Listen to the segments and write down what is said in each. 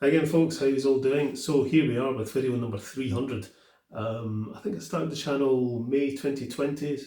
Hi again, folks. How's all doing? So here we are with video number 300. I think I started the channel May 2020. I've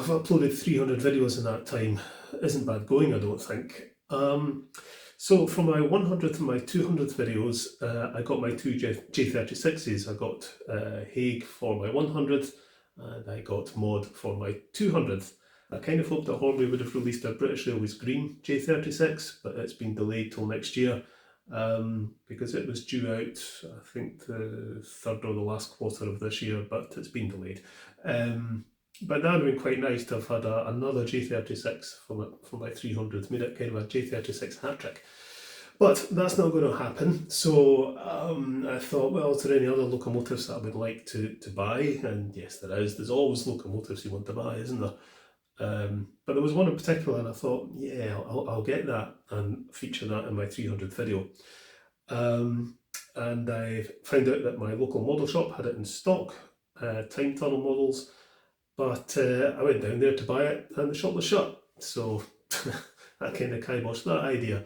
uploaded 300 videos in that time. Isn't bad going, I don't think. So for my 100th and my 200th videos, I got my two J36s. I got Hague for my 100th, and I got Mod for my 200th. I kind of hoped that Hornby would have released a British Railways Green J36, but it's been delayed till next year because it was due out, I think, the third or the last quarter of this year, but it's been delayed. But that would have been quite nice to have had another J36 for my 300th, made it kind of a J36 hat trick. But that's not going to happen. So I thought, well, is there any other locomotives that I would like to buy? And yes, there is. There's always locomotives you want to buy, isn't there? But there was one in particular, and I thought, yeah, I'll get that and feature that in my 300th video. And I found out that my local model shop had it in stock, time tunnel models, but I went down there to buy it, and the shop was shut. So that kind of kiboshed that idea.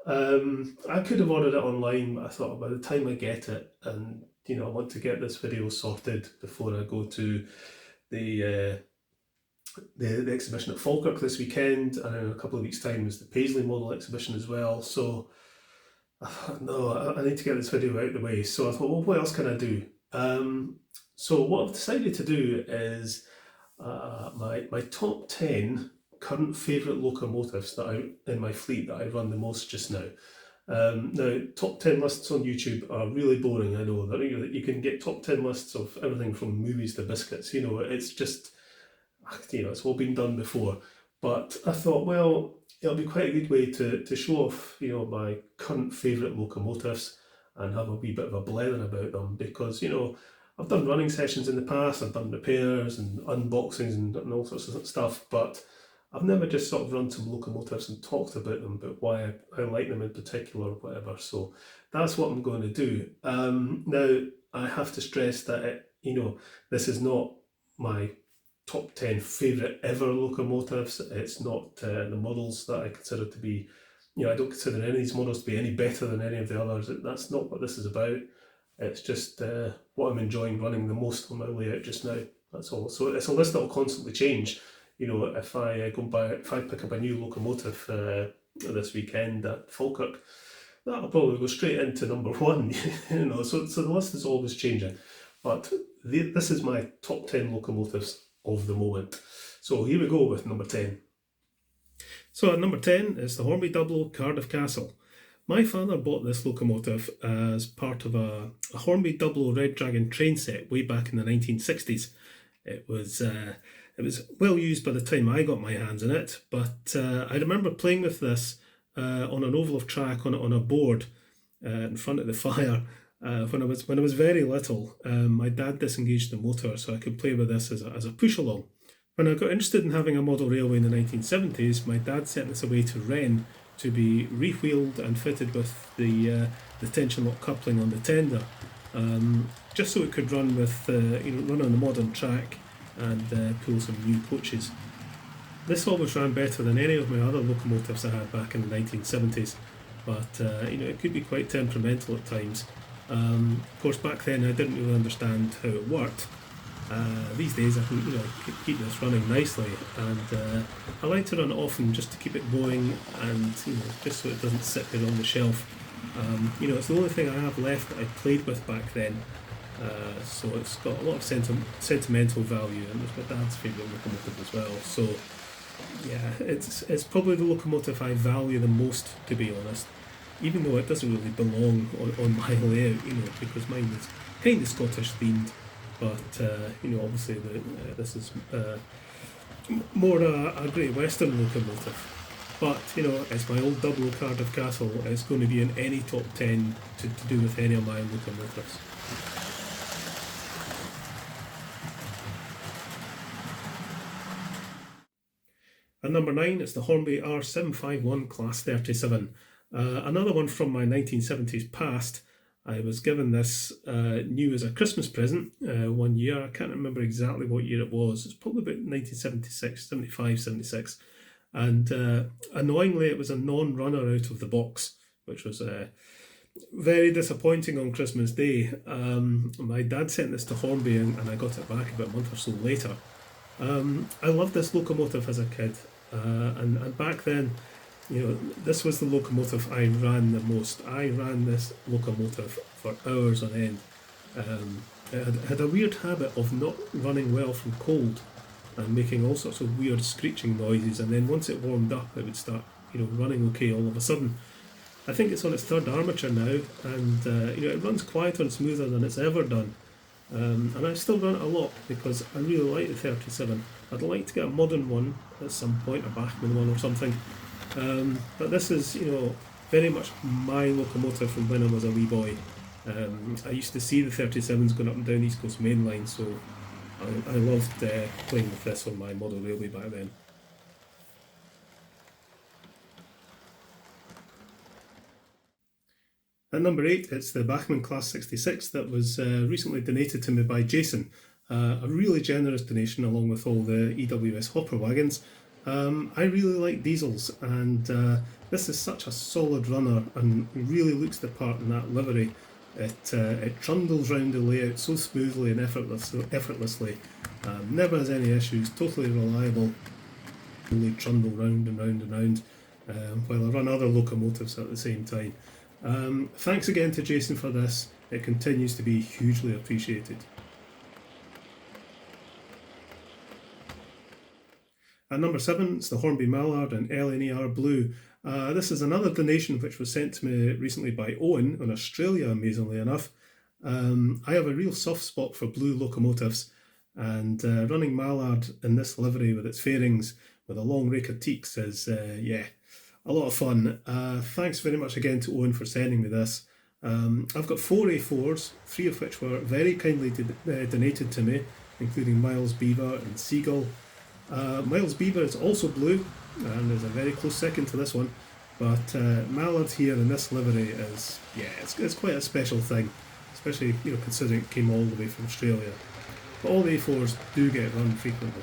I could have ordered it online, but I thought by the time I get it, and I want to get this video sorted before I go to the exhibition at Falkirk this weekend, and in a couple of weeks' time is the Paisley model exhibition as well. So I thought, no, I need to get this video out of the way. So I thought, well, what else can I do? So what I've decided to do is my top 10 current favourite locomotives that in my fleet that I run the most just now. Now, top 10 lists on YouTube are really boring, I know. That you can get top 10 lists of everything from movies to biscuits. It's just, it's all been done before. But I thought, well, it'll be quite a good way to show off, my current favourite locomotives and have a wee bit of a blether about them, because, I've done running sessions in the past, I've done repairs and unboxings and all sorts of stuff, but I've never just sort of run some locomotives and talked about them, but why I like them in particular or whatever. So that's what I'm going to do. Now, I have to stress that, this is not my top 10 favourite ever locomotives. It's not the models that I consider to be, I don't consider any of these models to be any better than any of the others. That's not what this is about. It's just what I'm enjoying running the most on my layout just now. That's all. So it's a list that will constantly change. If I pick up a new locomotive this weekend at Falkirk, that'll probably go straight into number one. So the list is always changing. But this is my top 10 locomotives of the moment. So here we go with number 10. So at number 10 is the Hornby Double Cardiff Castle. My father bought this locomotive as part of a Hornby Double Red Dragon train set way back in the 1960s. It was well used by the time I got my hands on it, but I remember playing with this on an oval of track on a board in front of the fire when I was very little. My dad disengaged the motor so I could play with this as a push along. When I got interested in having a model railway in the 1970s, my dad sent this away to Wren to be rewheeled and fitted with the tension lock coupling on the tender, just so it could run with run on the modern track and pull some new coaches. This always ran better than any of my other locomotives I had back in the 1970s, but it could be quite temperamental at times. Of course, back then I didn't really understand how it worked. These days I can keep this running nicely, and I like to run it often just to keep it going, and just so it doesn't sit there on the shelf. It's the only thing I have left that I played with back then, so it's got a lot of sentimental value, and it's my dad's favourite locomotive as well. So yeah, it's probably the locomotive I value the most, to be honest, even though it doesn't really belong on my layout, because mine is kind of Scottish themed. But obviously this is more a Great Western locomotive. But it's my old double Cardiff Castle. It's going to be in any top 10 to do with any of my locomotives. At number 9 is the Hornby R751 Class 37. Another one from my 1970s past. I was given this new as a Christmas present one year. I can't remember exactly what year it was. It's probably about 1976, 75, 76. And annoyingly, it was a non-runner out of the box. which was very disappointing on Christmas Day. My dad sent this to Hornby and I got it back about a month or so later. I loved this locomotive as a kid, and back then, this was the locomotive I ran the most. I ran this locomotive for hours on end. It had a weird habit of not running well from cold and making all sorts of weird screeching noises, and then once it warmed up it would start running okay all of a sudden. I think it's on its third armature now, and it runs quieter and smoother than it's ever done. And I still run it a lot because I really like the 37. I'd like to get a modern one at some point, a Bachmann one or something. But this is, very much my locomotive from when I was a wee boy. I used to see the 37s going up and down East Coast Main Line, so I loved playing with this on my model railway back then. At number 8, it's the Bachmann Class 66 that was recently donated to me by Jason. A really generous donation along with all the EWS hopper wagons. I really like diesels, and this is such a solid runner and really looks the part in that livery. It trundles round the layout so smoothly and effortlessly. Never has any issues, totally reliable. Really trundle round and round and round while I run other locomotives at the same time. Thanks again to Jason for this. It continues to be hugely appreciated. At number 7, it's the Hornby Mallard in LNER Blue. This is another donation which was sent to me recently by Owen in Australia, amazingly enough. I have a real soft spot for blue locomotives, and running Mallard in this livery with its fairings with a long rake of teaks is, a lot of fun. Thanks very much again to Owen for sending me this. I've got 4 A4s, 3 of which were very kindly donated to me, including Miles Beaver and Seagull. Miles Beaver is also blue and is a very close second to this one, but Mallard here in this livery is, it's quite a special thing, especially considering it came all the way from Australia. But all the A4s do get run frequently.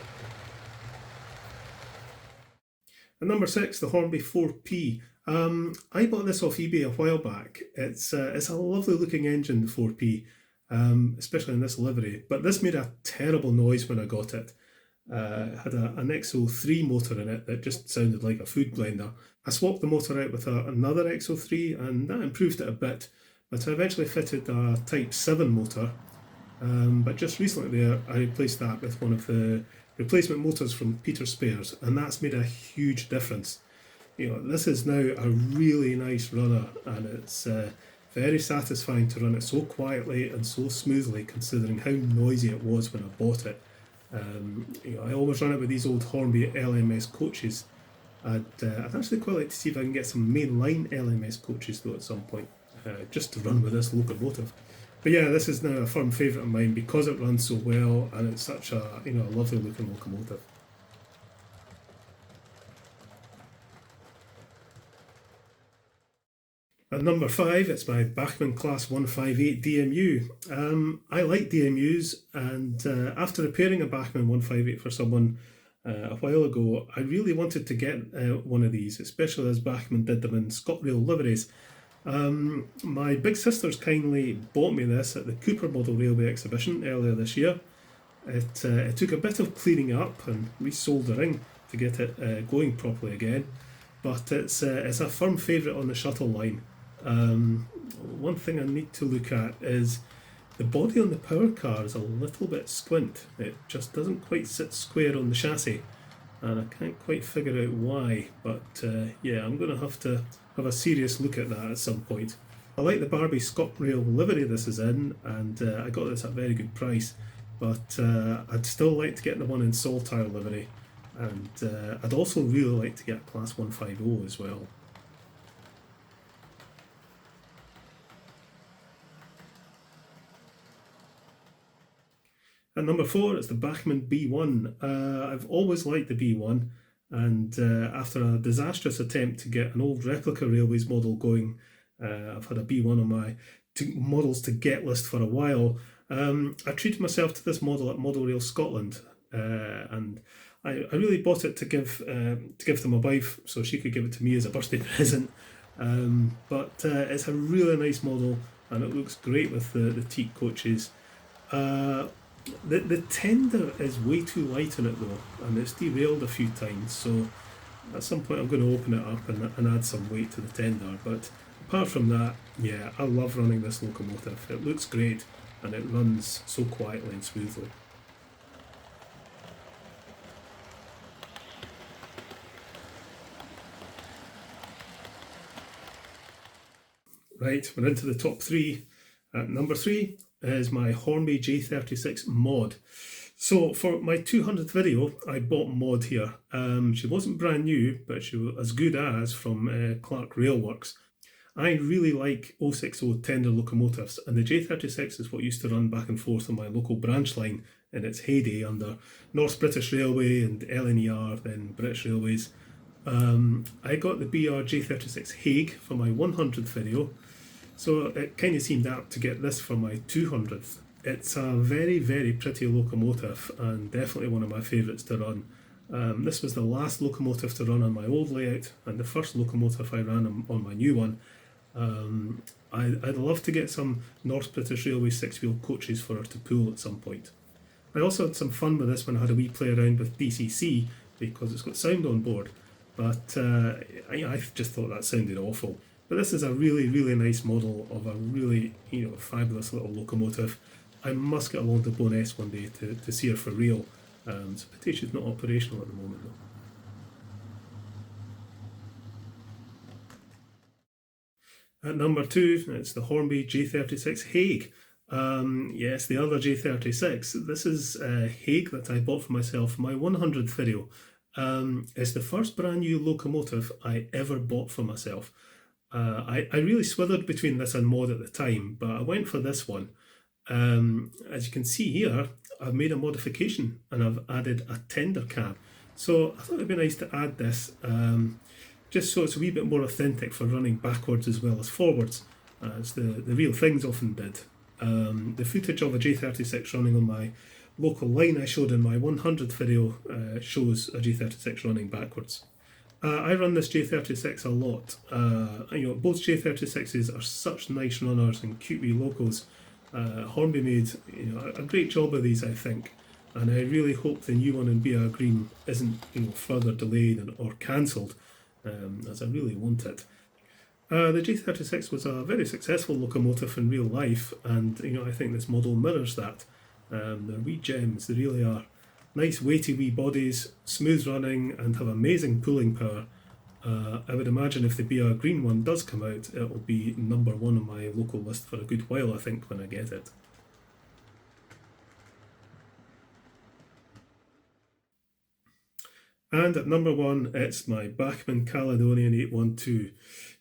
At number 6, the Hornby 4P. I bought this off eBay a while back. It's a lovely looking engine, the 4P, especially in this livery, but this made a terrible noise when I got it. It had an XO3 motor in it that just sounded like a food blender. I swapped the motor out with another XO3 and that improved it a bit, but I eventually fitted a Type 7 motor, but just recently I replaced that with one of the replacement motors from Peter Spares, and that's made a huge difference. This is now a really nice runner, and it's very satisfying to run it so quietly and so smoothly considering how noisy it was when I bought it. I always run it with these old Hornby LMS coaches. I'd actually quite like to see if I can get some mainline LMS coaches though at some point, just to run with this locomotive. But yeah, this is now a firm favourite of mine because it runs so well and it's such a a lovely looking locomotive. At number 5, it's my Bachmann Class 158 DMU. I like DMUs, and after repairing a Bachmann 158 for someone a while ago, I really wanted to get one of these, especially as Bachmann did them in ScotRail liveries. My big sisters kindly bought me this at the Cooper Model Railway exhibition earlier this year. It took a bit of cleaning up and resoldering to get it going properly again, but it's a firm favourite on the shuttle line. One thing I need to look at is the body on the power car is a little bit squint. It just doesn't quite sit square on the chassis, and I can't quite figure out why, but I'm going to have a serious look at that at some point. I like the Barbie ScotRail livery this is in, and I got this at a very good price, but I'd still like to get the one in Saltire livery, and I'd also really like to get a Class 150 as well. At number 4, it's the Bachmann B1. I've always liked the B1, and after a disastrous attempt to get an old replica railways model going, I've had a B1 on my models to get list for a while. I treated myself to this model at Model Rail Scotland, and I really bought it to give to my wife so she could give it to me as a birthday present. But it's a really nice model and it looks great with the teak coaches. The tender is way too light on it though, and it's derailed a few times, so at some point I'm going to open it up and add some weight to the tender. But apart from that, yeah, I love running this locomotive. It looks great and it runs so quietly and smoothly. Right, we're into the top three. At number 3 is my Hornby J36 mod. So for my 200th video, I bought mod here. She wasn't brand new, but she was as good as from Clark Railworks. I really like 060 tender locomotives, and the J36 is what used to run back and forth on my local branch line in its heyday under North British Railway and LNER, then British Railways. I got the BR J36 Hague for my 100th video, so it kind of seemed apt to get this for my 200th. It's a very, very pretty locomotive and definitely one of my favourites to run. This was the last locomotive to run on my old layout and the first locomotive I ran on my new one. I'd love to get some North British Railway 6-wheel coaches for her to pull at some point. I also had some fun with this when I had a wee play around with DCC because it's got sound on board, but I just thought that sounded awful. But this is a really, really nice model of a really, fabulous little locomotive. I must get along to Bowness one day to see her for real. So pity she's not operational at the moment though. At number 2, it's the Hornby J36 Hague. Yes, the other J36. This is Hague that I bought for myself for my 100th video. It's the first brand new locomotive I ever bought for myself. I really swithered between this and mod at the time, but I went for this one. As you can see here, I've made a modification and I've added a tender cab. So I thought it'd be nice to add this, just so it's a wee bit more authentic for running backwards as well as forwards, as the real things often did. The footage of a J36 running on my local line I showed in my 100th video shows a J36 running backwards. I run this J36 a lot. Both J36s are such nice runners and cute wee locos. Hornby made a great job of these, I think, and I really hope the new one in BR Green isn't further delayed or cancelled, as I really want it. The J36 was a very successful locomotive in real life, and I think this model mirrors that. They're wee gems, they really are. Nice weighty wee bodies, smooth running, and have amazing pulling power. I would imagine if the BR Green one does come out, it will be number 1 on my local list for a good while, I think, when I get it. And at number 1, it's my Bachmann Caledonian 812.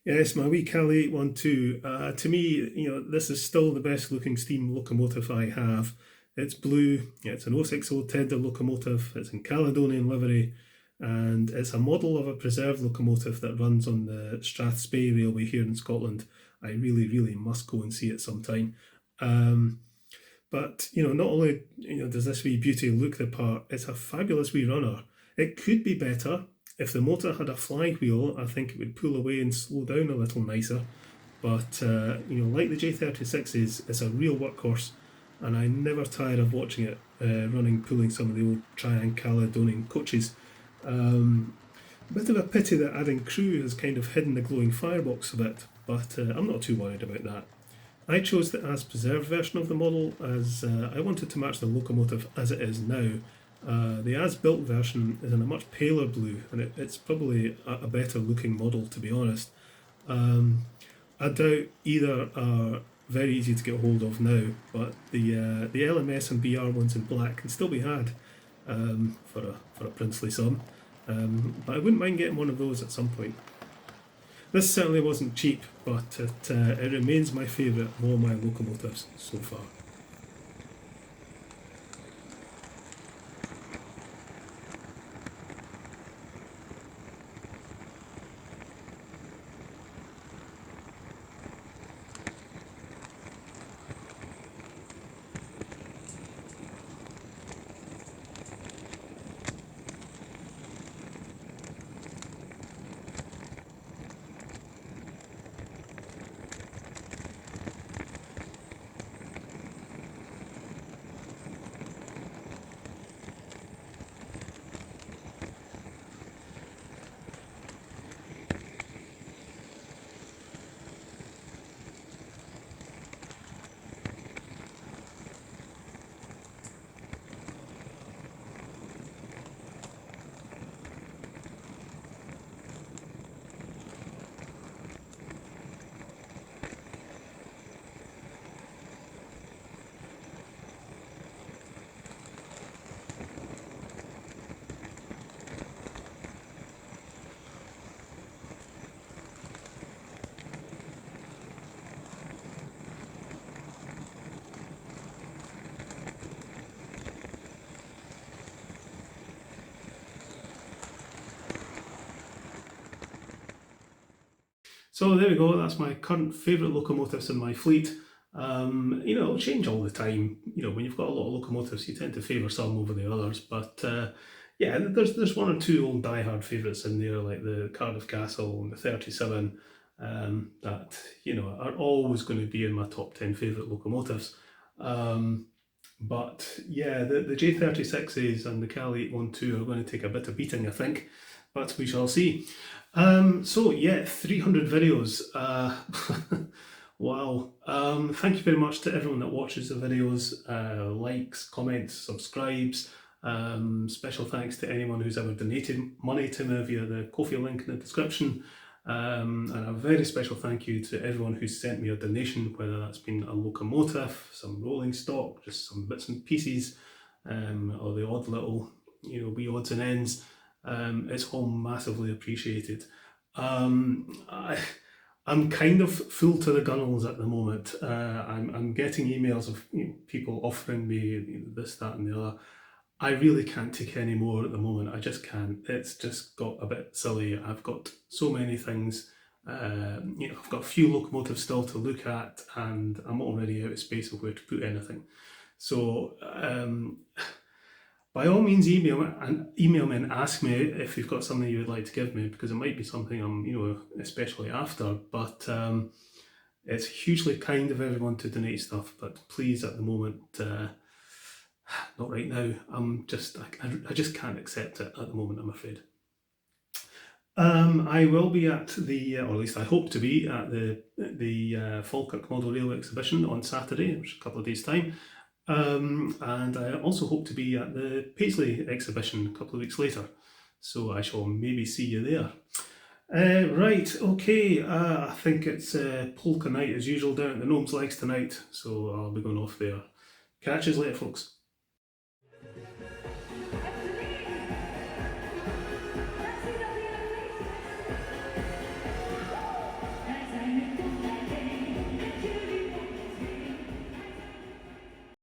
Yes, my wee Cal 812. To me, this is still the best looking steam locomotive I have. It's blue, it's an 060 tender locomotive, it's in Caledonian livery, and it's a model of a preserved locomotive that runs on the Strathspey Railway here in Scotland. I really, really must go and see it sometime. But not only does this wee beauty look the part, it's a fabulous wee runner. It could be better. If the motor had a flywheel, I think it would pull away and slow down a little nicer. But like the J36s, it's a real workhorse, and I never tire of watching it pulling some of the old Triang Caledonian coaches. A bit of a pity that adding crew has kind of hidden the glowing firebox a bit, but I'm not too worried about that. I chose the as preserved version of the model as I wanted to match the locomotive as it is now. The as built version is in a much paler blue, and it's probably a better looking model, to be honest. I doubt either are very easy to get hold of now, but the LMS and BR ones in black can still be had for a princely sum. But I wouldn't mind getting one of those at some point. This certainly wasn't cheap, but it remains my favourite of all my locomotives so far. So there we go, that's my current favourite locomotives in my fleet. You know, it'll change all the time. You know, when you've got a lot of locomotives, you tend to favour some over the others. But yeah, there's one or two old diehard favourites in there, like the Cardiff Castle and the 37, that, you know, are always going to be in my top 10 favourite locomotives. But yeah, the J36s and the Cal 812 are going to take a bit of beating, I think, but we shall see. So yeah, 300 videos. Wow. Thank you very much to everyone that watches the videos, likes, comments, subscribes. Special thanks to anyone who's ever donated money to me via the Ko-fi link in the description. And a very special thank you to everyone who's sent me a donation, whether that's been a locomotive, some rolling stock, just some bits and pieces, or the odd little, you know, wee odds and ends. It's all massively appreciated. I'm kind of full to the gunnels at the moment. I'm getting emails of, you know, people offering me this, that, and the other. I really can't take any more at the moment. I just can't. It's just got a bit silly. I've got so many things. You know, I've got a few locomotives still to look at, and I'm already out of space of where to put anything. So by all means, email me and ask me if you've got something you would like to give me, because it might be something I'm, you know, especially after. But it's hugely kind of everyone to donate stuff, but please, at the moment, not right now. I just can't accept it at the moment, I'm afraid. I will be at the, or at least I hope to be at the Falkirk Model Railway exhibition on Saturday, which is a couple of days' time. And I also hope to be at the Paisley exhibition a couple of weeks later. So I shall maybe see you there. Right, okay, I think it's polka night as usual down at the Gnomes Legs tonight, so I'll be going off there. Catch you later, folks.